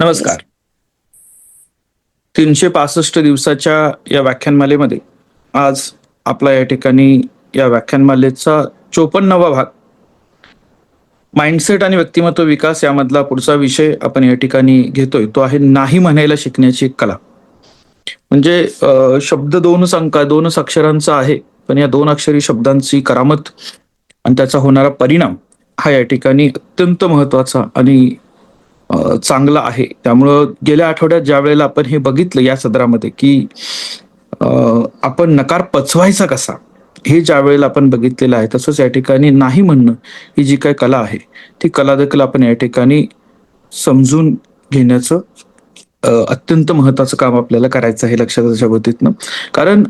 नमस्कार. 365 दिवसाच्या या व्याख्यानमालेमध्ये आज आपला या ठिकाणी या व्याख्यानमालेचा 54वा भाग माइंडसेट आणि व्यक्तिमत्व विकास यामधला पुढचा विषय आपण या ठिकाणी घेतोय तो आहे नाही म्हणायला शिकण्याची एक कला. म्हणजे शब्द दोनच अक्षरांचा आहे, पण या दोन अक्षरी शब्दांची करामत आणि त्याचा होणारा परिणाम हा या ठिकाणी अत्यंत महत्वाचा आणि चांगला आहे. त्यामुळं गेल्या आठवड्यात ज्या वेळेला आपण हे बघितलं या सदरामध्ये की अ, आपण नकार पचवायचा कसा हे ज्या वेळेला आपण बघितलेलं आहे, तसंच या ठिकाणी नाही म्हणणं ही जी काही कला आहे ती कला देखील आपण या ठिकाणी समजून घेण्याचं अत्यंत महत्वाचं काम आपल्याला करायचं आहे लक्षात पद्धतीनं. कारण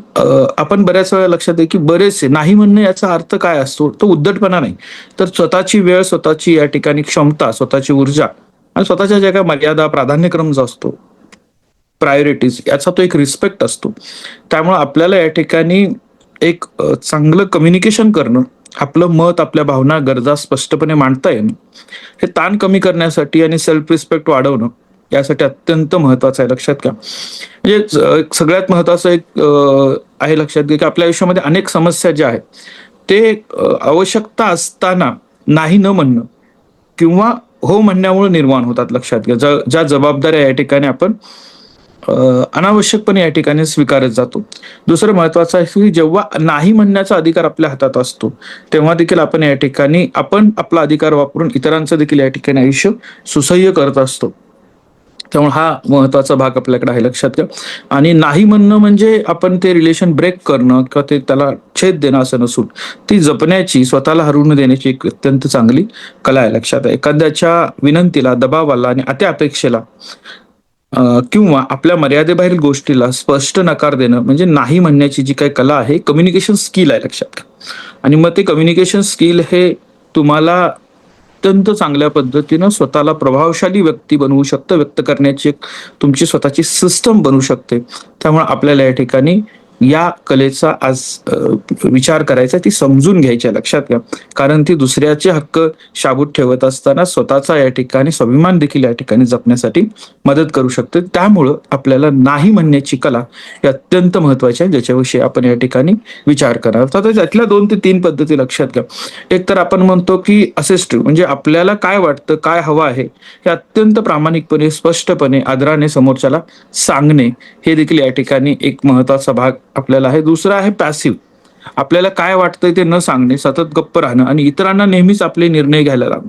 आपण बऱ्याच वेळा लक्षात आहे की बरेचसे नाही म्हणणं याचा अर्थ काय असतो, तो उद्धटपणा नाही, तर स्वतःची वेळ, स्वतःची या ठिकाणी क्षमता, स्वतःची ऊर्जा आणि स्वतःच्या ज्या काही मर्यादा, प्राधान्यक्रम जो असतो, प्रायोरिटीज याचा तो एक रिस्पेक्ट असतो. त्यामुळे आपल्याला या ठिकाणी एक चांगलं कम्युनिकेशन करणं, आपलं मत, आपल्या भावना, गरजा स्पष्टपणे मांडता येणं, हे ताण कमी करण्यासाठी आणि सेल्फ रिस्पेक्ट वाढवणं यासाठी अत्यंत महत्वाचं आहे. लक्षात घ्या. म्हणजे सगळ्यात महत्वाचं एक आहे लक्षात घ्या की आपल्या आयुष्यामध्ये अनेक समस्या ज्या आहेत ते आवश्यकता असताना नाही न म्हणणं किंवा हो म्हणण्यामुळे निर्माण होतात. लक्षात घ्या. ज्या जबाबदाऱ्या या ठिकाणी आपण अनावश्यकपणे या ठिकाणी स्वीकारत जातो. दुसरं महत्वाचं आहे की जेव्हा नाही म्हणण्याचा अधिकार आपल्या हातात असतो, तेव्हा देखील आपण या ठिकाणी आपण आपला अधिकार वापरून इतरांचं देखील या ठिकाणी आयुष्य सुसह्य करत असतो. त्यामुळे हा महत्वाचा भाग आपल्याकडे आहे. लक्षात घ्या. आणि नाही म्हणणं म्हणजे आपण ते रिलेशन ब्रेक करणं किंवा ते त्याला छेद देणं असं नसून ती जपण्याची, स्वतःला हरवून देण्याची एक अत्यंत चांगली कला आहे. लक्षात आहे. एखाद्याच्या विनंतीला, दबावाला आणि अति अपेक्षेला किंवा आपल्या मर्यादेबाहेरील गोष्टीला स्पष्ट नकार देणं म्हणजे नाही म्हणण्याची जी काही कला आहे, कम्युनिकेशन स्किल आहे. लक्षात घ्या. आणि मग ते कम्युनिकेशन स्किल हे तुम्हाला अत्यंत चांगल्या पद्धतीनं स्वतःला प्रभावशाली व्यक्ती बनवू शकतं, व्यक्त करण्याची एक तुमची स्वतःची सिस्टम बनवू शकते. त्यामुळे आपल्याला या ठिकाणी या कलेचा आज विचार करायचा, ती समजून घ्यायची आहे. लक्षात घ्या. कारण ती दुसऱ्याचे हक्क शाबूत ठेवत असताना स्वतःचा या ठिकाणी स्वाभिमान देखील या ठिकाणी जपण्यासाठी मदत करू शकते. त्यामुळं आपल्याला नाही म्हणण्याची कला ही अत्यंत महत्वाची आहे, ज्याच्याविषयी आपण या ठिकाणी विचार करणार. तर त्यातल्या 2 ते 3 पद्धती लक्षात घ्या. एक तर आपण म्हणतो की असेस्टिव्ह म्हणजे आपल्याला काय वाटतं, काय हवं आहे हे अत्यंत प्रामाणिकपणे, स्पष्टपणे, आदराने समोरच्याला सांगणे, हे देखील या ठिकाणी एक महत्वाचा भाग आपल्याला आहे. दुसरा आहे पॅसिव्ह. आपल्याला काय वाटतंय ते न सांगणे, सतत गप्प राहणं आणि इतरांना नेहमीच आपले निर्णय घ्यायला लावणं.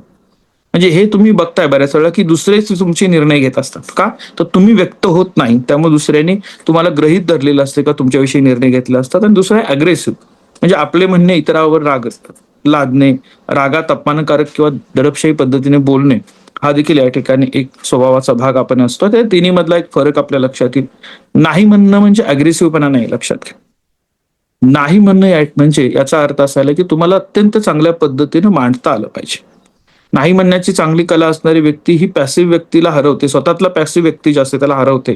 म्हणजे हे तुम्ही बघताय बऱ्याच वेळा की दुसरेच तुमचे निर्णय घेत असतात. का? तर तुम्ही व्यक्त होत नाही. त्यामुळे दुसऱ्याने तुम्हाला गृहीत धरलेलं असते का तुमच्याविषयी निर्णय घेतले असतात. आणि दुसरं आहे अग्रेसिव्ह. म्हणजे आपले म्हणणे इतरांवर राग असतात, लादणे, रागात अपमानकारक किंवा दडपशाही पद्धतीने बोलणे, हा देखील या ठिकाणी एक स्वभावाचा भाग आपण असतो. त्या तिन्ही मधला एक फरक आपल्या लक्षात येईल. नाही म्हणणं म्हणजे अग्रेसिव्हपणा नाही. लक्षात घ्या. नाही म्हणणं म्हणजे याचा अर्थ असा आहे की तुम्हाला अत्यंत चांगल्या पद्धतीने मांडता आलं पाहिजे. नाही म्हणण्याची चांगली कला असणारी व्यक्ती ही पॅसिव्ह व्यक्तीला हरवते, स्वतःतला पॅसिव्ह व्यक्ती जे असते त्याला हरवते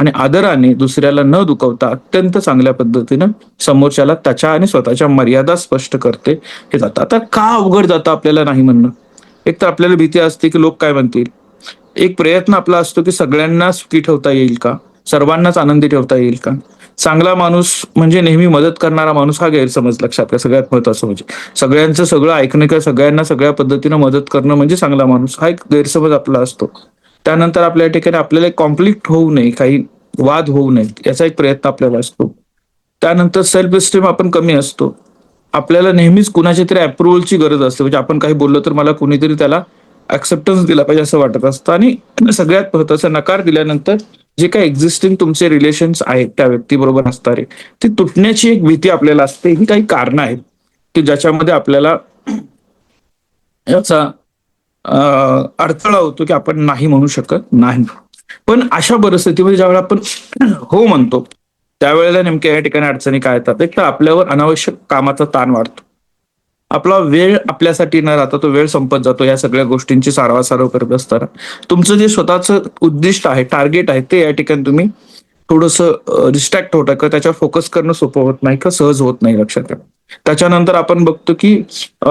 आणि आदराने दुसऱ्याला न दुखवता अत्यंत चांगल्या पद्धतीनं समोरच्याला त्याच्या आणि स्वतःच्या मर्यादा स्पष्ट करते हे जातं. आता का अवघड जातं आपल्याला नाही म्हणणं? एक तर आपल्याला भीती असते की लोक काय म्हणतील. एक प्रयत्न आपला असतो की सगळ्यांना सुखी ठेवता येईल का, सर्वांनाच आनंदी ठेवता येईल का. चांगला माणूस म्हणजे नेहमी मदत करणारा माणूस हा गैरसमज लक्षात घ्या. सगळ्यात महत्वाचं म्हणजे सगळ्यांचं सगळं ऐकणं किंवा सगळ्यांना सगळ्या पद्धतीनं मदत करणं म्हणजे चांगला माणूस, हा एक गैरसमज आपला असतो. त्यानंतर आपल्या ठिकाणी आपल्याला एक कॉन्फ्लिक्ट होऊ नये, काही वाद होऊ नयेत याचा एक प्रयत्न आपल्याला असतो. त्यानंतर सेल्फ एस्टीम आपण कमी असतो. आपल्याला नेहमीच कुणाच्या तरी अप्रुव्हलची गरज असते. म्हणजे आपण काही बोललो तर मला कुणीतरी त्याला ऍक्सेप्टन्स दिला पाहिजे असं वाटत असतं. आणि सगळ्यात महत्वाचं, नकार दिल्यानंतर जे काही एक्झिस्टिंग तुमचे रिलेशन्स आहेत त्या व्यक्तीबरोबर असणारे, ती तुटण्याची एक भीती आपल्याला असते. ही काही कारणं आहेत की ज्याच्यामध्ये आपल्याला याचा अडथळा होतो की आपण नाही म्हणू शकत नाही. पण अशा परिस्थितीमध्ये ज्यावेळेला आपण हो म्हणतो त्यावेळेला नेमक्या या ठिकाणी अडचणी काय येतात. एक तर आपल्यावर अनावश्यक कामाचा ताण वाढतो. आपला वेळ आपल्यासाठी न राहता तो वेळ संपत जातो या सगळ्या गोष्टींची सारवासारव करत असताना. तुमचं जे स्वतःचं उद्दिष्ट आहे, टार्गेट आहे, ते या ठिकाणी तुम्ही थोडंसं डिस्ट्रॅक्ट होता किंवा त्याच्यावर फोकस करणं सोपं होत नाही किंवा सहज होत नाही. लक्षात घ्या. त्याच्यानंतर आपण बघतो की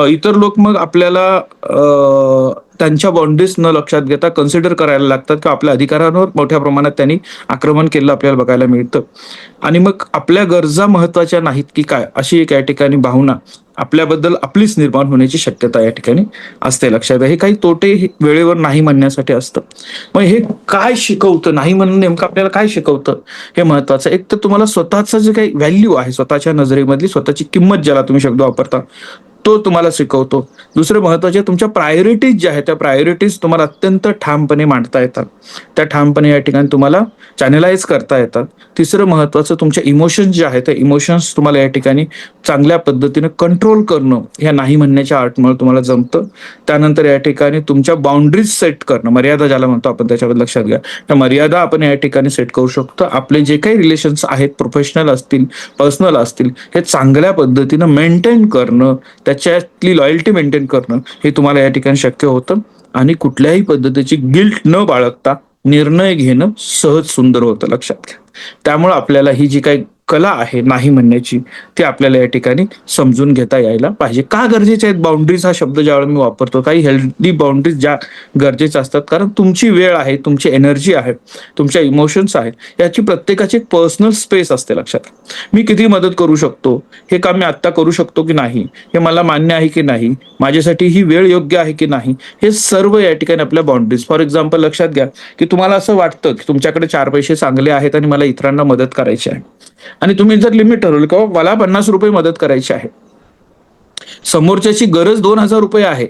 इतर लोक मग आपल्याला त्यांच्या बाउंड्रीज न लक्षात घेता कन्सिडर करायला लागतात किंवा आपल्या अधिकारांवर मोठ्या प्रमाणात त्यांनी आक्रमण केलं आपल्याला बघायला मिळतं. आणि मग आपल्या गरजा महत्वाच्या नाहीत की काय, अशी एक या ठिकाणी भावना आपल्याबद्दल आपलीच निर्माण होण्याची शक्यता या ठिकाणी असते. लक्षात घ्या. हे काही तोटे वेळेवर नाही म्हणण्यासाठी असतं. मग हे काय शिकवतं, नाही म्हणणं नेमकं आपल्याला काय शिकवतं हे महत्वाचं. एक तर तुम्हाला स्वतःचं जे काही व्हॅल्यू आहे, स्वतःच्या नजरेमधली स्वतःची किंमत, ज्याला तुम्ही शब्द वापरता, तो तुम्हाला शिकवतो. दुसरं महत्वाचे तुमच्या प्रायोरिटीज ज्या आहेत त्या प्रायोरिटीज तुम्हाला अत्यंत ठामपणे मांडता येतात, त्या ठामपणे या ठिकाणी तुम्हाला चॅनलाइज करता येतात. तिसरं महत्वाचं तुमच्या इमोशन्स जे आहेत त्या इमोशन्स तुम्हाला या ठिकाणी चांगल्या पद्धतीने कंट्रोल करणं ह्या नाही म्हणण्याच्या आर्टमुळे तुम्हाला जमतं. त्यानंतर या ठिकाणी तुमच्या बाउंड्रीज सेट करणं, मर्यादा ज्याला म्हणतो आपण, त्याच्याबद्दल लक्षात घ्या. त्या मर्यादा आपण या ठिकाणी सेट करू शकतो. आपले जे काही रिलेशन्स आहेत, प्रोफेशनल असतील, पर्सनल असतील, हे चांगल्या पद्धतीनं मेंटेन करणं, त्याच्यातली लॉयल्टी मेंटेन करणं हे तुम्हाला या ठिकाणी शक्य होतं. आणि कुठल्याही पद्धतीची गिल्ट न बाळगता निर्णय घेणं सहज सुंदर होतं. लक्षात घ्या. त्यामुळे आपल्याला ही जी काही कला आहे नाही म्हणण्याची, ती आपल्याला या ठिकाणी समजून घेता यायला पाहिजे. का गरजेचे आहेत बाउंड्रीज हा शब्द ज्यावेळेला मी वापरतो, काही हेल्दी बाउंड्रीज ज्या गरजेच्या असतात, कारण तुमची वेळ आहे, तुमची एनर्जी आहे, तुमच्या इमोशन्स आहेत, याची प्रत्येकाची एक पर्सनल स्पेस असते. लक्षात घ्या. मी किती मदत करू शकतो, हे काम मी आत्ता करू शकतो की नाही, हे मला मान्य आहे की नाही, माझ्यासाठी ही वेळ योग्य आहे की नाही, हे सर्व या ठिकाणी आपल्या बाउंड्रीज. फॉर एक्झाम्पल लक्षात घ्या की तुम्हाला असं वाटतं की तुमच्याकडे 4 पैसे चांगले आहेत आणि मला इतरांना मदत करायची आहे, आणि तुम्ही जर लिमिट ठरवलं की मला 50 रुपये मदत करायची आहे, समोरच्याची गरज 2000 रुपये आहे,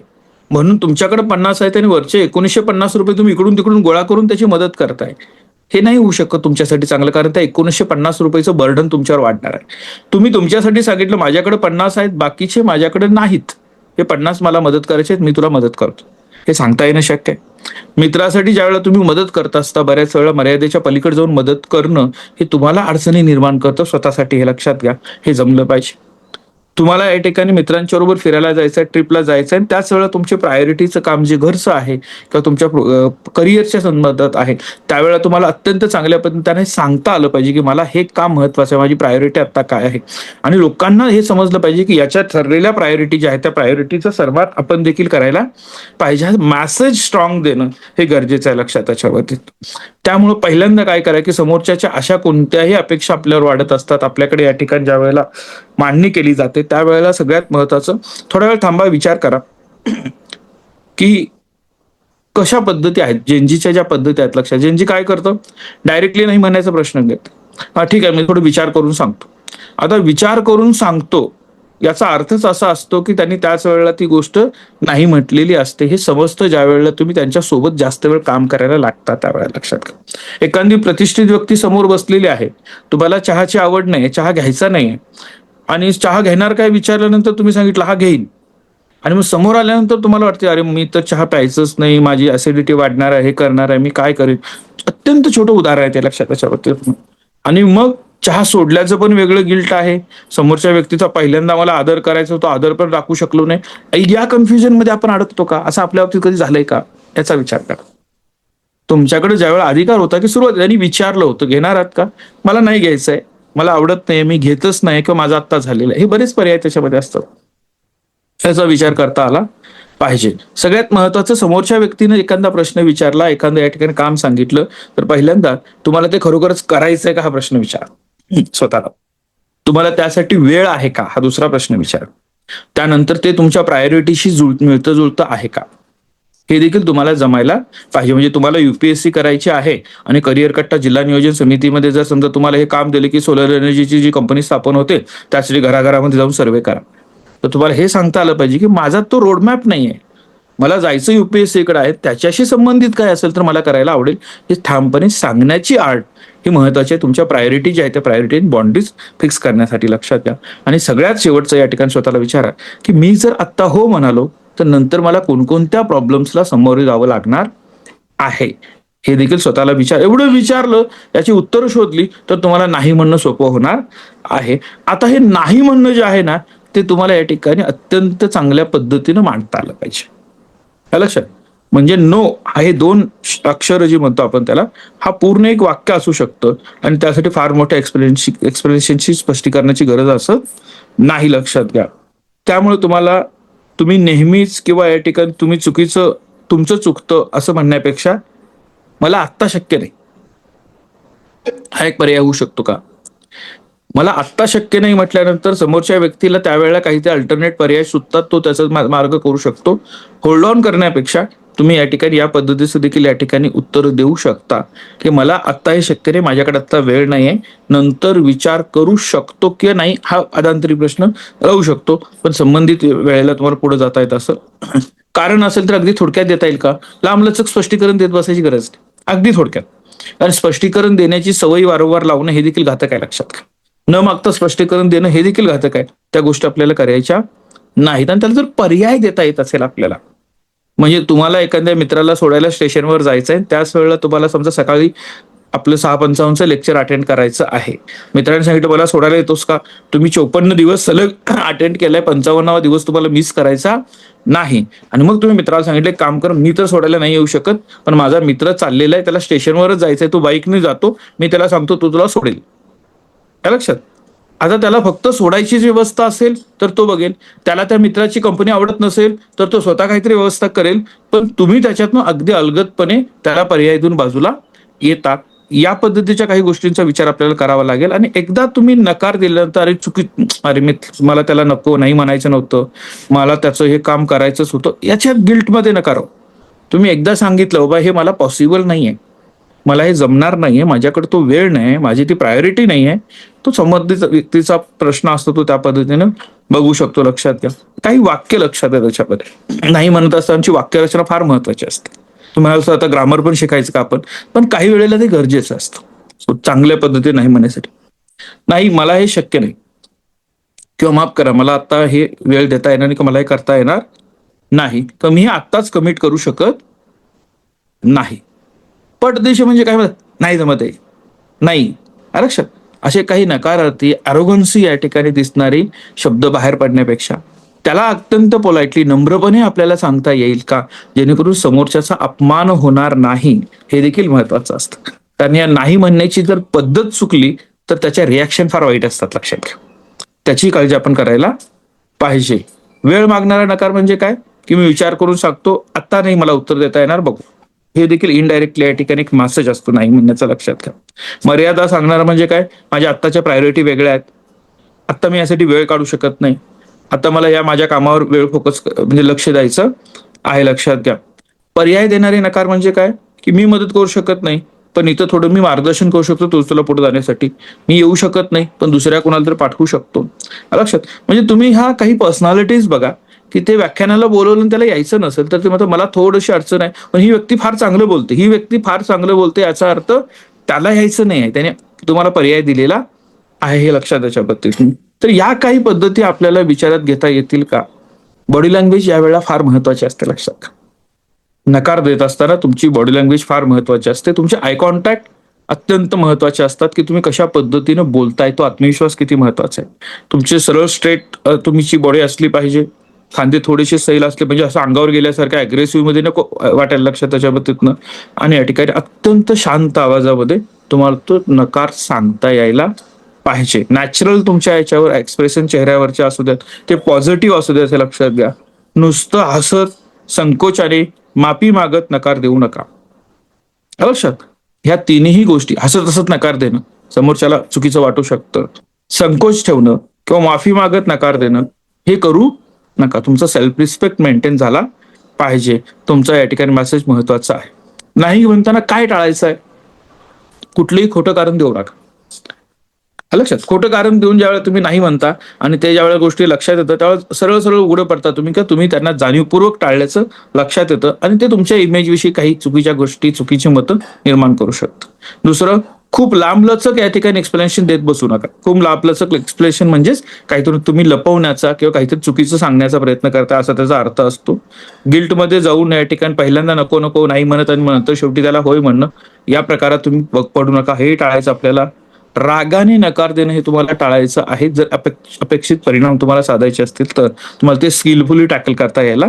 म्हणून तुमच्याकडे 50 आहेत आणि वरचे 1950 रुपये तुम्ही इकडून तिकडून गोळा करून त्याची मदत करताय, हे नाही होऊ शकत तुमच्यासाठी चांगलं. कारण त्या 1950 रुपयाचं बर्डन तुमच्यावर वाढणार आहे. तुम्ही तुमच्यासाठी सांगितलं माझ्याकडे 50 आहेत, बाकीचे माझ्याकडे नाहीत, हे 50 मला मदत करायचे आहेत, मी तुला मदत करतो, हे सांगता येणं शक्य आहे. मित्रासाठी ज्या वेळेला तुम्ही मदत करत असता, बऱ्याच वेळा मर्यादेच्या पलीकडे जाऊन मदत करणं हे तुम्हाला अडचणी निर्माण करतं स्वतःसाठी, हे लक्षात घ्या. हे जमलं पाहिजे. तुम्हाला या ठिकाणी मित्रांच्या बरोबर फिरायला जायचं आहे, ट्रिपला जायचं आहे, त्याच वेळेला तुमचे प्रायोरिटीचं काम जे घरचं आहे किंवा तुमच्या करिअरच्या संबंधात आहे, त्यावेळेला तुम्हाला अत्यंत चांगल्या पद्धतीने सांगता आलं पाहिजे की मला हे काम महत्वाचं आहे, माझी प्रायोरिटी आता काय आहे. आणि लोकांना हे समजलं पाहिजे की याच्या ठरलेल्या प्रायोरिटी ज्या आहेत त्या प्रायोरिटीचा सर्वात आपण देखील करायला पाहिजे. मॅसेज स्ट्रॉंग देणं हे गरजेचं आहे. लक्षात त्याच्यावरती. त्यामुळे पहिल्यांदा काय करा की समोरच्याच्या अशा कोणत्याही अपेक्षा आपल्यावर वाढत असतात, आपल्याकडे या ठिकाणी ज्या वेळेला मांडणी केली जाते त्यावेळेला सगळ्यात महत्वाचं थोडा वेळ थांबा, विचार करा की कशा पद्धती आहेत, जेनजीच्या ज्या पद्धती आहेत. लक्षात, जेनजी काय करतं, डायरेक्टली नाही म्हणायचा प्रश्न घेत. हा ठीक आहे, मी थोडं विचार करून सांगतो. आता विचार करून सांगतो याचा अर्थच असा असतो की त्यांनी त्याच वेळेला ती गोष्ट नाही म्हटलेली असते, हे समजतं ज्या वेळेला तुम्ही त्यांच्या सोबत जास्त वेळ काम करायला लागता त्यावेळेला. लक्षात घ्या. एखादी प्रतिष्ठित व्यक्ती समोर बसलेली आहे, तुम्हाला चहाची आवड नाही, चहा घ्यायचा नाही, आणि चहा घेणार काय विचारल्यानंतर तुम्ही सांगितलं हा घेईन, आणि मग समोर आल्यानंतर तुम्हाला वाटते अरे मी तर चहा प्यायचंच नाही, माझी ऍसिडिटी वाढणार आहे, हे करणार आहे, मी काय करेन. अत्यंत छोटं उदाहरण आहे ते, लक्षात त्याच्यावरती. आणि मग चहा सोडल्याचं पण वेगळं गिल्ट आहे, समोरच्या व्यक्तीचा पहिल्यांदा मला आदर करायचा होता, आदर पण राखू शकलो नाही, या कन्फ्युजन मध्ये आपण अडकतो का, असं आपल्या बाबतीत कधी झालंय का, याचा विचार करा. तुमच्याकडे ज्यावेळेला अधिकार होता की सुरुवात त्यांनी विचारलं होतं घेणार आहात का, मला नाही घ्यायचंय, मला आवडत नाही, मी घेतच नाही, किंवा माझा आत्ता झालेला आहे, हे बरेच पर्याय त्याच्यामध्ये असतात, याचा विचार करता आला पाहिजे. सगळ्यात महत्वाचं, समोरच्या व्यक्तीने एखादा प्रश्न विचारला, एखादं या ठिकाणी काम सांगितलं, तर पहिल्यांदा तुम्हाला ते खरोखरच करायचंय का हा प्रश्न विचारा स्वतःला. तुम्हाला त्यासाठी वेळ आहे का हा दुसरा प्रश्न विचारा. त्यानंतर ते तुमच्या प्रायोरिटीशी मिळतं जुळतं आहे का, हे देखील तुम्हाला जमायला पाहिजे. म्हणजे तुम्हाला युपीएससी करायची आहे आणि करिअर कट्टा जिल्हा नियोजन समितीमध्ये जर समजा तुम्हाला हे काम दिले की सोलर एनर्जीची जी कंपनी स्थापन होते त्यासाठी घराघरामध्ये जाऊन सर्वे करा, तर तुम्हाला हे सांगता आलं पाहिजे की माझा तो रोडमॅप नाहीये, मला जायचं युपीएससी कडे आहे, त्याच्याशी संबंधित काय असेल तर मला करायला आवडेल, हे ठामपणे सांगण्याची आर्ट ही महत्वाची आहे. तुमच्या प्रायोरिटी ज्या आहेत त्या प्रायोरिटी बाउंड्रीज फिक्स करण्यासाठी. लक्षात घ्या. आणि सगळ्यात शेवटचं या ठिकाणी स्वतःला विचारा की मी जर आत्ता हो म्हणालो तर नंतर मला कोणकोणत्या प्रॉब्लेम्सला सामोरे जावं लागणार आहे, हे देखील स्वतःला विचार. एवढं विचारलं, याची उत्तरं शोधली तर तुम्हाला नाही म्हणणं सोपं होणार आहे. आता हे नाही म्हणणं जे आहे ना ते तुम्हाला या ठिकाणी अत्यंत चांगल्या पद्धतीनं मांडता आलं पाहिजे. लक्षात, म्हणजे नो हे 2 अक्षर जी म्हणतो आपण त्याला, हा पूर्ण एक वाक्य असू शकतं आणि त्यासाठी फार मोठ्या एक्सप्लेनेशनची स्पष्टीकरणाची गरज असत नाही. लक्षात घ्या. त्यामुळे तुम्ही नेहमीच किंवा या ठिकाणी तुम्ही चुकीचं तुमचं चुकतं असं म्हणण्यापेक्षा मला आत्ता शक्य नाही, हा एक पर्याय होऊ शकतो का? मला आत्ता शक्य नाही म्हटल्यानंतर समोरच्या व्यक्तीला त्यावेळेला काहीतरी अल्टरनेट पर्याय सुचतात, तो त्याचा मार्ग करू शकतो. होल्ड ऑन करण्यापेक्षा तुम्ही या ठिकाणी या पद्धतीचं देखील या ठिकाणी उत्तर देऊ शकता की मला आत्ता हे शक्य नाही, माझ्याकडे आत्ता वेळ नाहीये, नंतर विचार करू शकतो की नाही, हा अधांतरी प्रश्न राहू शकतो. पण संबंधित वेळेला तुम्हाला पुढे जाता येत असं कारण असेल तर अगदी थोडक्यात देता येईल का? लांबलचक स्पष्टीकरण देत बसायची गरज नाही, अगदी थोडक्यात. कारण स्पष्टीकरण देण्याची सवय वारंवार लावणं हे देखील घातक आहे, लक्षात घ्या. न मागता स्पष्टीकरण देणं हे देखील घातक आहे. त्या गोष्टी आपल्याला करायच्या नाहीत. आणि त्याला जर पर्याय देता येत असेल आपल्याला, म्हणजे तुम्हाला एखाद्या मित्राला सोडायला स्टेशनवर जायचंय, त्याच वेळेला तुम्हाला समजा सकाळी आपलं 6:55चं लेक्चर अटेंड करायचं आहे. मित्रांनी सांगितलं मला सोडायला येतोस का? तुम्ही 54 दिवस सलग अटेंड केलाय, 55वा दिवस तुम्हाला मिस करायचा नाही. आणि मग तुम्ही मित्राला सांगितलं काम कर, मी तर सोडायला नाही येऊ शकत, पण माझा मित्र चाललेला आहे, त्याला स्टेशनवरच जायचंय, तो बाईकने जातो, मी त्याला सांगतो तो तुला सोडेल. त्या लक्षात. आता त्याला फक्त सोडायचीच व्यवस्था असेल तर तो बघेल, त्याला त्या मित्राची कंपनी आवडत नसेल तर तो स्वतः काहीतरी व्यवस्था करेल, पण तुम्ही त्याच्यातनं अगदी अलगदपणे त्याला पर्यायातून बाजूला येता. या पद्धतीच्या काही गोष्टींचा विचार आपल्याला करावा लागेल. आणि एकदा तुम्ही नकार दिल्यानंतर अरे मला त्याला नको, नाही म्हणायचं नव्हतं, मला त्याचं हे काम करायचंच होतं, याच्या गिल्टमध्ये नका राहू. तुम्ही एकदा सांगितलं बाबा हे मला पॉसिबल नाहीये, मला हे जमणार नाहीये, माझ्याकडे तो वेळ नाही, माझी ती प्रायोरिटी नाहीये, तो संबंधित व्यक्तीचा प्रश्न असतो, तो त्या पद्धतीने बघू शकतो. लक्षात घ्या. काही वाक्य लक्षात आहे त्याच्यामध्ये, नाही म्हणत असतानाची वाक्यरचना फार महत्वाची असते. तुम्हाला आता ग्रामर पण शिकायचं का आपण, पण काही वेळेला ते गरजेचं असतं चांगल्या पद्धतीने नाही म्हणण्यासाठी. नाही मला हे शक्य नाही, किंवा माफ करा मला आता हे वेळ देता येणार नाही, का मला हे करता येणार नाही, तर मी हे आत्ताच कमिट करू शकत नाही. पटदेश म्हणजे काय, नाही जमत आहे, नाही आरक्षण, असे काही नकारार्थी अरोगन्सी या ठिकाणी दिसणारी शब्द बाहेर पडण्यापेक्षा त्याला अत्यंत पोलाइटली नम्रपणे आपल्याला सांगता येईल का, जेणेकरून समोरच्याचा अपमान होणार नाही, हे देखील महत्वाचं असतं. कारण या नाही म्हणण्याची जर पद्धत चुकली तर त्याच्या रिॲक्शन फार वाईट असतात, लक्षात घ्या. त्याची काळजी आपण करायला पाहिजे. वेळ मागणारा नकार म्हणजे काय, की मी विचार करून सांगतो, आता नाही मला उत्तर देता येणार, बघू. हे देखील इनडायरेक्टली या ठिकाणी एक मेसेज असतो नाही म्हणण्याचा, लक्षात घ्या. मर्यादा सांगणार म्हणजे काय, माझ्या आत्ताच्या प्रायोरिटी वेगळ्या आहेत, आता मी यासाठी वेळ काढू शकत नाही, आता मला या माझ्या कामावर वेळ फोकस म्हणजे लक्ष द्यायचं आहे, लक्षात घ्या. पर्याय देणारे नकार म्हणजे काय, की मी मदत करू शकत नाही, पण इथं थोडं मी मार्गदर्शन करू शकतो तुला पुढे जाण्यासाठी, मी येऊ शकत नाही पण दुसऱ्या कोणाला तरी पाठवू शकतो. लक्षात. म्हणजे तुम्ही ह्या काही पर्सनॅलिटीज बघा की ते व्याख्यानाला बोलवलं त्याला यायचं नसेल तर ते म्हणतात मला थोडीशी अडचण आहे, पण ही व्यक्ती फार चांगलं बोलते, ही व्यक्ती फार चांगलं बोलते, याचा अर्थ त्याला यायचं नाही आहे, त्याने तुम्हाला पर्याय दिलेला आहे, हे लक्षात त्याच्या पद्धतीने. तर या काही पद्धती आपल्याला विचारात घेता येतील का? बॉडी लँग्वेज यावेळेला फार महत्वाची असते, लक्षात. नकार देत असताना तुमची बॉडी लँग्वेज फार महत्वाची असते, तुमचे आय कॉन्टॅक्ट अत्यंत महत्वाचे असतात, की तुम्ही कशा पद्धतीने बोलताय, तो आत्मविश्वास किती महत्वाचा आहे. तुमचे सरळ स्ट्रेट तुमची बॉडी असली पाहिजे, खांदे थोडेसे सैल असले म्हणजे असं अंगावर गेल्यासारखं अग्रेसिव्ह मध्ये नको वाटायला, लक्षात त्याच्या पद्धतीनं. आणि या ठिकाणी अत्यंत शांत आवाजामध्ये तुम्हाला तो नकार सांगता यायला पाहिजे. नॅचरल तुमच्या याच्यावर एक्सप्रेशन चेहऱ्यावरचे असू द्यात, ते पॉझिटिव्ह असू द्यात, हे लक्षात घ्या. नुसतं हसत संकोचाने माफी मागत नकार देऊ नका, लक्षात. ह्या तिन्ही गोष्टी, हसत हसत नकार देणं समोरच्याला चुकीचं वाटू शकतं, संकोच ठेवणं किंवा माफी मागत नकार देणं, हे करू नका. तुमचा सेल्फ रिस्पेक्ट मेंटेन झाला पाहिजे. तुमचा या ठिकाणी मेसेज महत्वाचा आहे. नाही म्हणताना काय टाळायचं आहे, कुठलंही खोटं कारण देऊ नका, लक्षात. खोटं कारण देऊन ज्यावेळेला तुम्ही नाही म्हणता आणि ते ज्यावेळेला गोष्टी लक्षात येतं त्यावेळेला सरळ सरळ उघडं पडता तुम्ही, का तुम्ही त्यांना जाणीवपूर्वक टाळल्याचं लक्षात येतं आणि ते तुमच्या इमेज विषयी काही चुकीच्या गोष्टी, चुकीची मतं निर्माण करू शकतं. दुसरं, खूप लांबलचक या ठिकाणी एक्सप्लेनेशन देत बसू नका. खूप लांबलचक एक्सप्लेनेशन म्हणजेच काहीतरी तुम्ही लपवण्याचा किंवा काहीतरी चुकीचं सांगण्याचा प्रयत्न करता, असा त्याचा अर्थ असतो. गिल्टमध्ये जाऊन या ठिकाणी पहिल्यांदा नको नको नाही म्हणत आणि नंतर शेवटी त्याला होय म्हणणं, या प्रकारात तुम्ही पडू नका. हे टाळायचं आपल्याला. रागाने नकार देणं हे तुम्हाला टाळायचं आहे. जर अपेक्षित परिणाम तुम्हाला साधायचे असतील तर तुम्हाला ते स्किलफुली टॅकल करता यायला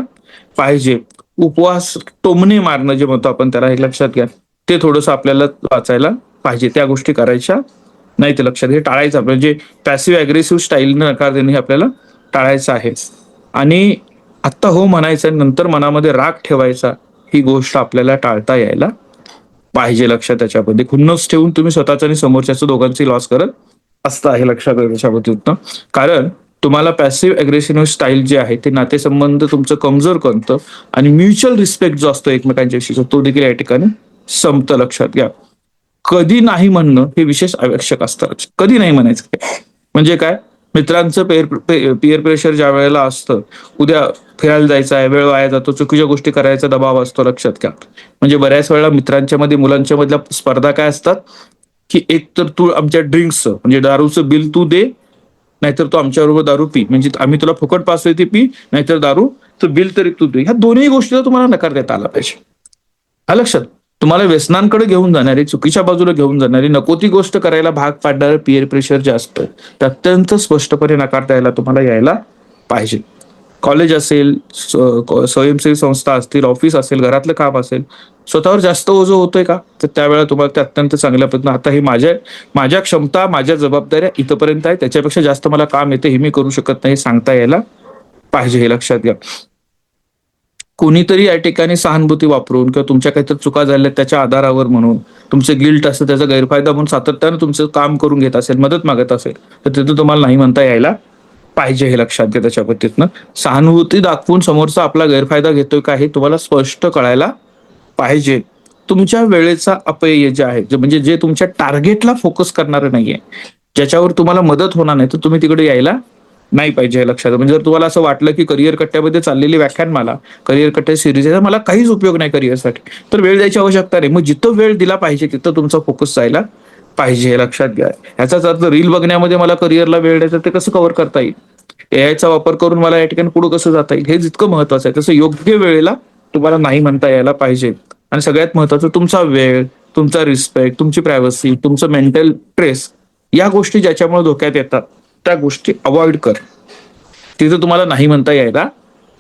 पाहिजे. उपवास टोमणे मारणं जे म्हणतो आपण त्याला, हे लक्षात घ्या, ते थोडंसं आपल्याला वाचायला पाहिजे. त्या गोष्टी करायच्या नाही, ते लक्षात, हे टाळायचं. म्हणजे पॅसिव्ह अग्रेसिव्ह स्टाईलने नकार देणं हे आपल्याला टाळायचं आहे. आणि आत्ता हो म्हणायचं नंतर मनामध्ये राग ठेवायचा, ही गोष्ट आपल्याला टाळता यायला पाहिजे. लक्षात त्याच्यामध्ये खुन्नस ठेवून तुम्ही स्वतःचा आणि समोरच्याचं दोघांची लॉस करत असता, हे लक्षात त्याच्याबद्दल. कारण तुम्हाला पॅसिव्ह अग्रेसिव्ह स्टाईल जे आहे ते नातेसंबंध तुमचं कमजोर करतं आणि म्युच्युअल रिस्पेक्ट जो असतो एकमेकांच्याशी तो देखील या ठिकाणी संपतं. लक्षात घ्या. कधी नाही म्हणणं हे विशेष आवश्यक असतं. कधी नाही म्हणायचं म्हणजे काय, मित्रांचं पिअर प्रेशर ज्या वेळेला असतं, उद्या फिरायला जायचं आहे, वेळ वाया जातो, चुकीच्या गोष्टी करायचा दबाव असतो. लक्षात घ्या. म्हणजे बऱ्याच वेळेला मित्रांच्या मध्ये मुलांच्या मधल्या स्पर्धा काय असतात की एक तर तू आमच्या ड्रिंक्सचं म्हणजे दारूचं बिल तू दे, नाहीतर तू आमच्याबरोबर दारू पी, म्हणजे आम्ही तुला फुकट पासतोय ती पी, नाहीतर दारू तर बिल तरी तू दे. ह्या दोन्ही गोष्टीला तुम्हाला नकार देता आला पाहिजे. लक्षात. तुम्हाला व्यसनांकडे घेऊन जाणारी, चुकीच्या बाजूला घेऊन जाणारी, नको ती गोष्ट करायला भाग पाडणारं पिअर प्रेशर जे असतं ते अत्यंत स्पष्टपणे नकारता तुम्हाला यायला पाहिजे. कॉलेज असेल, स्वयंसेवी संस्था असतील, ऑफिस असेल, घरातलं काम असेल, स्वतःवर जास्त ओझं होतोय का, तर त्यावेळेला तुम्हाला ते अत्यंत चांगल्या पद्धतीने आता हे माझ्या क्षमता, माझ्या जबाबदाऱ्या इथपर्यंत आहे, त्याच्यापेक्षा जास्त मला काम येते, हे मी करू शकत नाही, सांगता यायला पाहिजे. हे लक्षात घ्या. कोणीतरी या ठिकाणी सहानुभूती वापरून किंवा तुमच्या काहीतरी चुका झाल्या त्याच्या आधारावर म्हणून तुमचं गिल्ट असतं, त्याचा गैरफायदा म्हणून सातत्यानं तुमचं काम करून घेत असेल, मदत मागत असेल, तर तिथं तुम्हाला नाही म्हणता यायला पाहिजे. हे लक्षात घ्या. त्याच्या पद्धतीनं सहानुभूती दाखवून समोरचा आपला गैरफायदा घेतोय का हे तुम्हाला स्पष्ट कळायला पाहिजे. तुमच्या वेळेचा अपव्यय जे आहे, म्हणजे जे तुमच्या टार्गेटला फोकस करणारं नाहीये, ज्याच्यावर तुम्हाला मदत होणार नाही, तर तुम्ही तिकडे यायला नाही पाहिजे. हे लक्षात. म्हणजे जर तुम्हाला असं वाटलं की करिअर कट्ट्यामध्ये चाललेली व्याख्यानमाला, करिअर कट्ट्या सिरीज आहे, मला काहीच उपयोग नाही करिअरसाठी, तर वेळ द्यायची आवश्यकता नाही. मग जिथं वेळ दिला पाहिजे तिथं तुमचा फोकस जायला पाहिजे. हे लक्षात घ्या. ह्याचाच अर्थ रील बघण्यामध्ये मला करिअरला वेळ द्यायचा, ते कसं कव्हर करता येईल, एआयचा वापर करून मला या ठिकाणी पुढे कसं जाता येईल, हे जितकं महत्वाचं आहे तसं योग्य वेळेला तुम्हाला नाही म्हणता यायला पाहिजे. आणि सगळ्यात महत्वाचं तुमचा वेळ, तुमचा रिस्पेक्ट, तुमची प्रायव्हसी, तुमचं मेंटल स्ट्रेस, या गोष्टी ज्याच्यामुळे धोक्यात येतात त्या गोष्टी अवॉइड कर. तिथं तुम्हाला नाही म्हणता यायला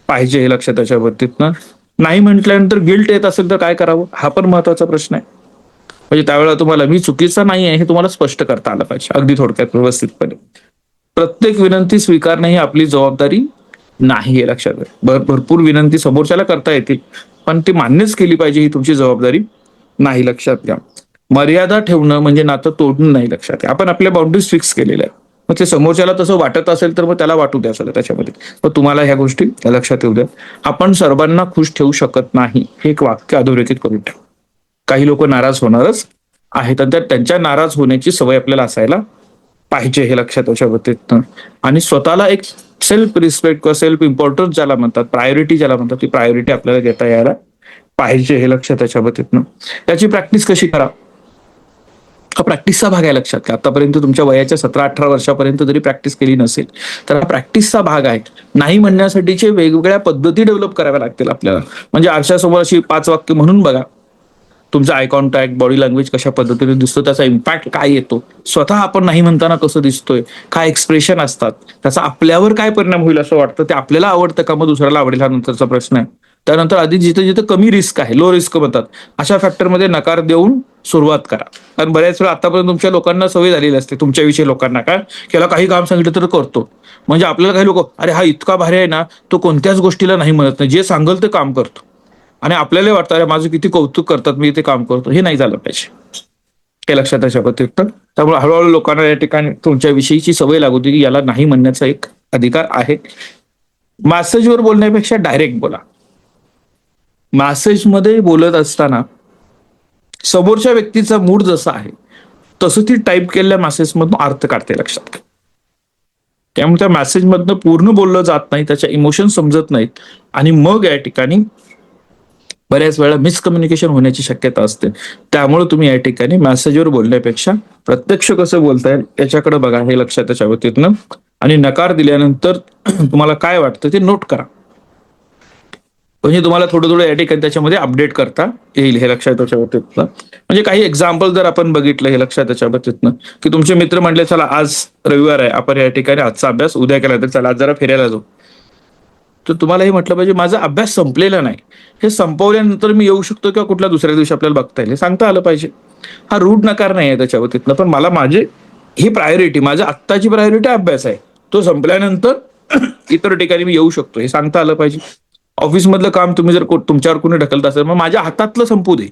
पाहिजे. हे लक्षात. त्याच्या बाबतीतनं नाही म्हटल्यानंतर गिल्ट येत असेल तर काय करावं, हा पण महत्वाचा प्रश्न आहे. म्हणजे त्यावेळेला तुम्हाला मी चुकीचा नाही आहे हे तुम्हाला स्पष्ट करता आलं पाहिजे, अगदी थोडक्यात व्यवस्थितपणे. प्रत्येक विनंती स्वीकारणं ही आपली जबाबदारी नाही. हे लक्षात घ्या. भरपूर विनंती समोरच्याला करता येतील, पण ती मान्यच केली पाहिजे ही तुमची जबाबदारी नाही. लक्षात घ्या. मर्यादा ठेवणं म्हणजे नातं तोडणं नाही. लक्षात घ्या. आपण आपल्या बाउंड्रीज फिक्स केलेल्या आहे, मग ते समोरच्याला तसं वाटत असेल तर मग त्याला वाटू द्या सगळं त्याच्यामध्ये. मग तुम्हाला ह्या गोष्टी लक्षात येऊ द्या. आपण सर्वांना खुश ठेवू शकत नाही हे एक वाक्य अधोरेखित करून ठेवा. काही लोक नाराज होणारच आहेत आणि त्यांच्या नाराज होण्याची सवय आपल्याला असायला पाहिजे. हे लक्षात त्याच्या बाबतीत. आणि स्वतःला एक सेल्फ रिस्पेक्ट किंवा सेल्फ इम्पॉर्टन्स ज्याला म्हणतात, प्रायोरिटी ज्याला म्हणतात, ती प्रायोरिटी आपल्याला देता यायला पाहिजे. हे लक्षात त्याच्या बाबतीत. त्याची प्रॅक्टिस कशी करा, हा प्रॅक्टिसचा भाग आहे. लक्षात घ्या. आतापर्यंत तुमच्या वयाच्या 17-18 वर्षापर्यंत जरी प्रॅक्टिस केली नसेल तर हा प्रॅक्टिसचा भाग आहे. नाही म्हणण्यासाठीचे वेगवेगळ्या पद्धती डेव्हलप कराव्या लागतील आपल्याला. म्हणजे आरशासमोर अशी 5 वाक्य म्हणून बघा. तुमचा आय कॉन्टॅक्ट, बॉडी लँग्वेज कशा पद्धतीने दिसतो, त्याचा इम्पॅक्ट काय येतो, स्वतः आपण नाही म्हणताना कसं दिसतोय, काय एक्सप्रेशन असतात, त्याचा आपल्यावर काय परिणाम होईल असं वाटतं, ते आपल्याला आवडतं का, मग दुसऱ्याला आवडेल हा नंतरचा प्रश्न आहे. त्यानंतर आधी जिथे जिथे कमी रिस्क आहे, लो रिस्क म्हणतात, अशा फॅक्टरमध्ये नकार देऊन सुरुवात करा. कारण बऱ्याच वेळा आतापर्यंत तुमच्या लोकांना सवय झालेली असते, तुमच्याविषयी लोकांना काय केला, काही काम सांगितलं तर करतो. म्हणजे आपल्याला काही लोक, अरे हा इतका भारी आहे ना, तो कोणत्याच गोष्टीला नाही म्हणत नाही, जे सांगल ते काम करतो. आणि आपल्याला वाटतं अरे माझं किती कौतुक करतात, मी ते काम करतो. हे नाही झालं पाहिजे. हे लक्षात त्याच्या बाबतीत. त्यामुळे हळूहळू लोकांना या ठिकाणी तुमच्या विषयीची सवय लागू दे की याला नाही म्हणण्याचा एक अधिकार आहे. मेसेजवर बोलण्यापेक्षा डायरेक्ट बोला. मेसेजमध्ये बोलत असताना समोरच्या व्यक्तीचा मूड जसा आहे तसं ती टाईप केलेल्या मेसेजमधून अर्थ काढते. लक्षात. त्यामुळे त्या मेसेजमधनं पूर्ण बोललं जात नाही, त्याच्या इमोशन समजत नाहीत आणि मग या ठिकाणी बऱ्याच वेळा मिसकम्युनिकेशन होण्याची शक्यता असते. त्यामुळे तुम्ही या ठिकाणी मेसेजवर बोलण्यापेक्षा प्रत्यक्ष कसं बोलता येईल याच्याकडे बघा. हे लक्षात त्याच्या बाबतीतनं. आणि नकार दिल्यानंतर तुम्हाला काय वाटतं ते नोट करा, म्हणजे तुम्हाला थोडं थोडं या ठिकाणी त्याच्यामध्ये अपडेट करता येईल. हे लक्षात त्याच्या बाबतीतनं. म्हणजे काही एक्झाम्पल जर आपण बघितलं हे लक्षात त्याच्या बाबतीतनं, की तुमचे मित्र म्हणले चला आज रविवार आहे, आपण या ठिकाणी आजचा अभ्यास उद्या केला, तर चला आज जरा फिरायला जाऊ. तर तुम्हाला हे म्हटलं पाहिजे माझा अभ्यास संपलेला नाही, हे संपवल्यानंतर मी येऊ शकतो किंवा कुठल्या दुसऱ्या दिवशी आपल्याला बघता येईल, हे सांगता आलं पाहिजे. हा रूढ नकार नाही आहे त्याच्या बाबतीतनं, पण मला माझे ही प्रायोरिटी, माझ्या आत्ताची प्रायोरिटी अभ्यास आहे, तो संपल्यानंतर इतर ठिकाणी मी येऊ शकतो हे सांगता आलं पाहिजे. ऑफिसमधलं काम तुम्ही जर तुमच्यावर कोणी ढकलत असेल, मग माझ्या हातातलं संपू दे.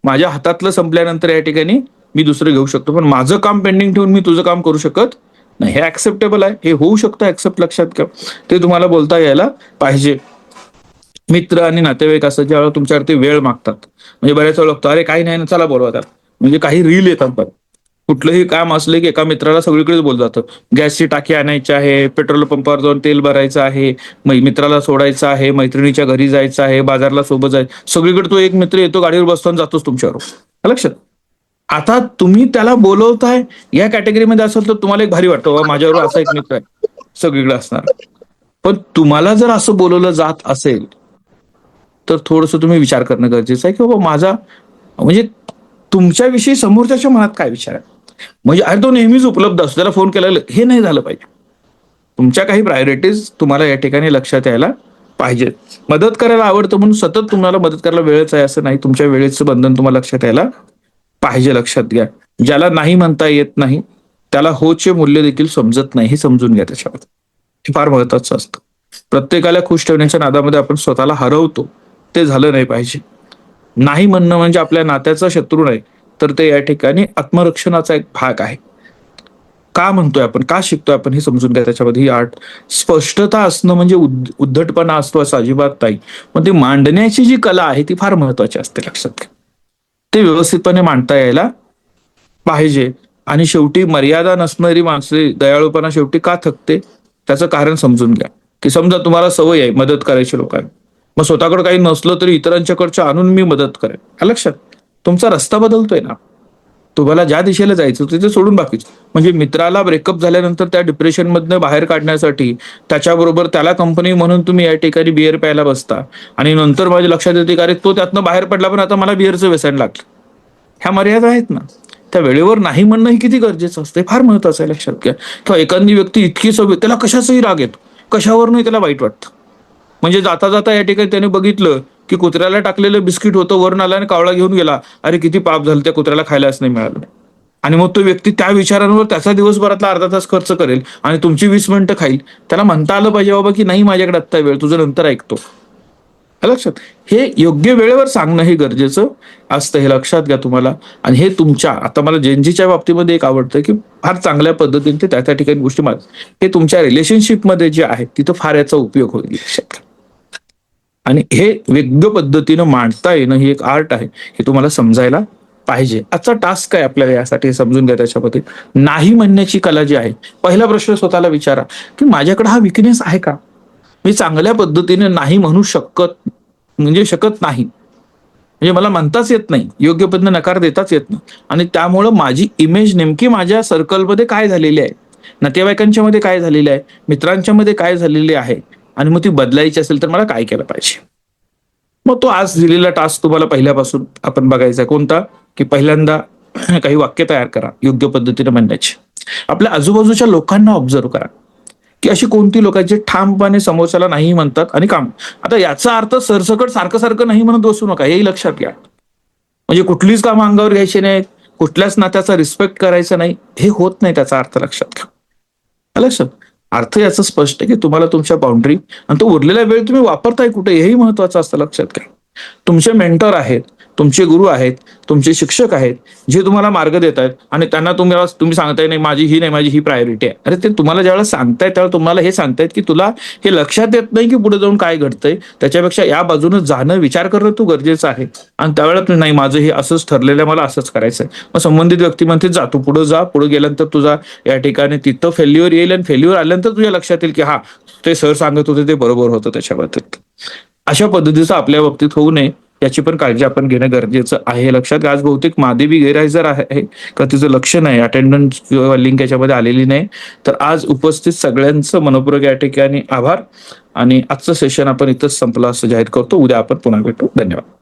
माझ्या हातातलं संपल्यानंतर या ठिकाणी मी दुसरं घेऊ शकतो, पण माझं काम पेंडिंग ठेवून मी तुझं काम करू शकत नाही. हे ऍक्सेप्टेबल आहे, हे होऊ शकतं ऍक्सेप्ट, लक्षात घ्या. ते तुम्हाला बोलता यायला पाहिजे. मित्र आणि नातेवाईक असं ज्यावेळेला तुमच्यावरती वेळ मागतात, म्हणजे बऱ्याच वेळ लागतो, अरे काही नाही ना, चला बोलवा त्याला, म्हणजे काही रील येतात बघ. कुठलंही काम असले की एका मित्राला सगळीकडेच बोलत जातं, गॅसची टाकी आणायची आहे, पेट्रोल पंपावर जाऊन तेल भरायचं आहे, मित्राला सोडायचं आहे, मैत्रिणीच्या घरी जायचं आहे, बाजारला सोबत जायचं, सगळीकडे तो एक मित्र येतो, गाडीवर बसतो आणि जातोच तुमच्यावर. लक्षात. आता तुम्ही त्याला बोलवताय या कॅटेगरीमध्ये असेल तर तुम्हाला एक भारी वाटतं, बाबा माझ्यावर असा एक मित्र आहे सगळीकडे असणार. पण तुम्हाला जर असं बोलवलं जात असेल तर थोडस तुम्ही विचार करणं गरजेचं आहे की बाबा माझा म्हणजे तुमच्याविषयी समोरच्याच्या मनात काय विचार आहे. म्हणजे अरे तो नेहमीच उपलब्ध असतो, त्याला फोन केला, हे नाही झालं पाहिजे. तुमच्या काही प्रायोरिटीज तुम्हाला या ठिकाणी लक्षात यायला पाहिजेत. मदत करायला आवडतं म्हणून सतत तुम्हाला मदत करायला वेळच आहे असं नाही, तुमच्या वेळेचं बंधन तुम्हाला लक्षात यायला पाहिजे. लक्षात घ्या. ज्याला नाही म्हणता येत नाही त्याला होचे मूल्य देखील समजत नाही, हे समजून घ्या. त्याच्यामध्ये हे फार महत्वाचं असतं. प्रत्येकाला खुश ठेवण्याच्या नादामध्ये आपण स्वतःला हरवतो, ते झालं नाही पाहिजे. नाही म्हणणं म्हणजे आपल्या नात्याचा शत्रू नाही, तर ते या ठिकाणी आत्मरक्षणाचा एक भाग आहे. का म्हणतोय आपण, का शिकतोय आपण, हे समजून घ्या. त्याच्यामध्ये ही आर्ट स्पष्टता असणं म्हणजे उद्धटपणा असतो असं अजिबात नाही, पण ती मांडण्याची जी कला आहे ती फार महत्वाची असते. लक्षात घ्या. ते व्यवस्थितपणे मांडता यायला पाहिजे. आणि शेवटी मर्यादा नसणारी माणसे दयाळूपणा शेवटी का थकते त्याचं कारण समजून घ्या. की समजा तुम्हाला सवय आहे मदत करायची लोकांना, मग स्वतःकडे काही नसलं तरी इतरांच्याकडचं आणून मी मदत करेन. लक्षात. तुमचा रस्ता बदलतोय ना, तुम्हाला ज्या दिशेला जायचं तिथे सोडून बाकीच. म्हणजे मित्राला ब्रेकअप झाल्यानंतर त्या डिप्रेशन मधनं बाहेर काढण्यासाठी त्याच्याबरोबर त्याला कंपनी म्हणून तुम्ही या ठिकाणी बिअर प्यायला बसता आणि नंतर माझ्या लक्षात येते की अरे तो त्यातनं बाहेर पडला पण आता मला बिअरचं व्यसन लागलं. ह्या मर्यादा आहेत ना, त्या वेळेवर नाही म्हणणं ही किती गरजेचं असतं, फार महत्वाचं आहे. लक्षात घ्या. किंवा एखादी व्यक्ती इतकी सवय, त्याला कशाचाही राग येतो, कशावरनंही त्याला वाईट वाटतं. म्हणजे जाता जाता या ठिकाणी त्याने बघितलं की कुत्र्याला टाकलेलं बिस्किट होतं, वरून आला आणि कावळा घेऊन गेला, अरे किती पाप झालं, त्या कुत्र्याला खायलाच नाही मिळालं. आणि मग तो व्यक्ती त्या विचारांवर त्याचा दिवसभरातला अर्धा तास खर्च करेल आणि तुमची 20 मिनिटं खाईल. त्याला म्हणता आलं पाहिजे बाबा की नाही माझ्याकडे आत्ता वेळ, तुझं नंतर ऐकतो. लक्षात. हे योग्य वेळेवर सांगणं हे गरजेचं असतं, हे लक्षात घ्या तुम्हाला. आणि हे तुमच्या, आता मला जेनजीच्या बाबतीमध्ये एक आवडतं की फार चांगल्या पद्धतीने ते त्या ठिकाणी गोष्टी हे तुमच्या रिलेशनशिपमध्ये जे आहे तिथं फार याचा उपयोग होईल. लक्षात घ्या. आणि हे वेगळ्या पद्धतीनं मांडता येणं ही एक आर्ट आहे, हे तुम्हाला समजायला पाहिजे. आजचा टास्क आहे आपल्याला यासाठी समजून घ्या. त्याच्यामध्ये नाही म्हणण्याची कला जी आहे, पहिला प्रश्न स्वतःला विचारा की माझ्याकडे हा विकनेस आहे का, मी चांगल्या पद्धतीने नाही म्हणू शकत नाही, म्हणजे मला म्हणताच येत नाही, योग्य पद्धतीने नकार देताच येत नाही. आणि त्यामुळं माझी इमेज नेमकी माझ्या सर्कलमध्ये काय झालेली आहे, नातेवाईकांच्या मध्ये काय झालेली आहे, मित्रांच्या मध्ये काय झालेली आहे, आणि मग ती बदलायची असेल तर मला काय केलं पाहिजे. मग तो आज दिलेला टास्क तुम्हाला पहिल्यापासून आपण बघायचा कोणता, की पहिल्यांदा काही वाक्य तयार करा योग्य पद्धतीने म्हणण्याची. आपल्या आजूबाजूच्या लोकांना ऑब्झर्व करा की अशी कोणती लोक आहेत जे ठामपणे समोरच्याला नाही म्हणतात आणि काम. आता याचा अर्थ सरसकट सारखं सारखं नाही म्हणत बसू नका, हेही लक्षात घ्या. म्हणजे कुठलीच कामं अंगावर घ्यायची नाहीत, कुठल्याच नात्याचा रिस्पेक्ट करायचा नाही, हे होत नाही. त्याचा अर्थ लक्षात घ्या. लक्षात. अर्थ याचा स्पष्ट आहे की तुम्हाला तुमच्या बाउंड्री आणि तो उरलेला वेळ तुम्ही वापरताय कुठे, हेही महत्वाचं असतं. लक्षात घ्या. तुमचे मेंटर आहेत, तुमचे गुरु आहेत, तुमचे शिक्षक आहेत जे तुम्हाला मार्ग देत आहेत आणि त्यांना तुम्ही सांगताय नाही माझी ही प्रायोरिटी आहे. अरे ते तुम्हाला ज्यावेळेला सांगतायत त्यावेळेला तुम्हाला हे सांगतायत की तुला हे लक्षात येत नाही की पुढे जाऊन काय घडतंय, त्याच्यापेक्षा या बाजूने जाणं, विचार करणं तू गरजेचं आहे. आणि त्यावेळेला नाही माझं हे असंच ठरलेलं आहे, मला असंच करायचंय. मग संबंधित व्यक्ती म्हणते जा तू पुढे जा, पुढे गेल्यानंतर तुझा या ठिकाणी तिथं फेल्युअर येईल आणि फेल्युअर आल्यानंतर तुझ्या लक्षात येईल की हा ते सर सांगत होते ते बरोबर होतं त्याच्याबद्दल. अशा पद्धतीचं आपल्या बाबतीत होऊ नये याची पण काळजी आपण घेणं गरजेचं आहे. लक्षात. आज बहुतेक महादेवी गैरहजर आहे का तिचं लक्ष नाही, अटेंडन्स किंवा लिंक याच्यामध्ये आलेली नाही. तर आज उपस्थित सगळ्यांचं मनपूर्वक या ठिकाणी आभार. आणि आजचं सेशन आपण इथंच संपलं असं जाहीर करतो. उद्या आपण पुन्हा भेटू. धन्यवाद.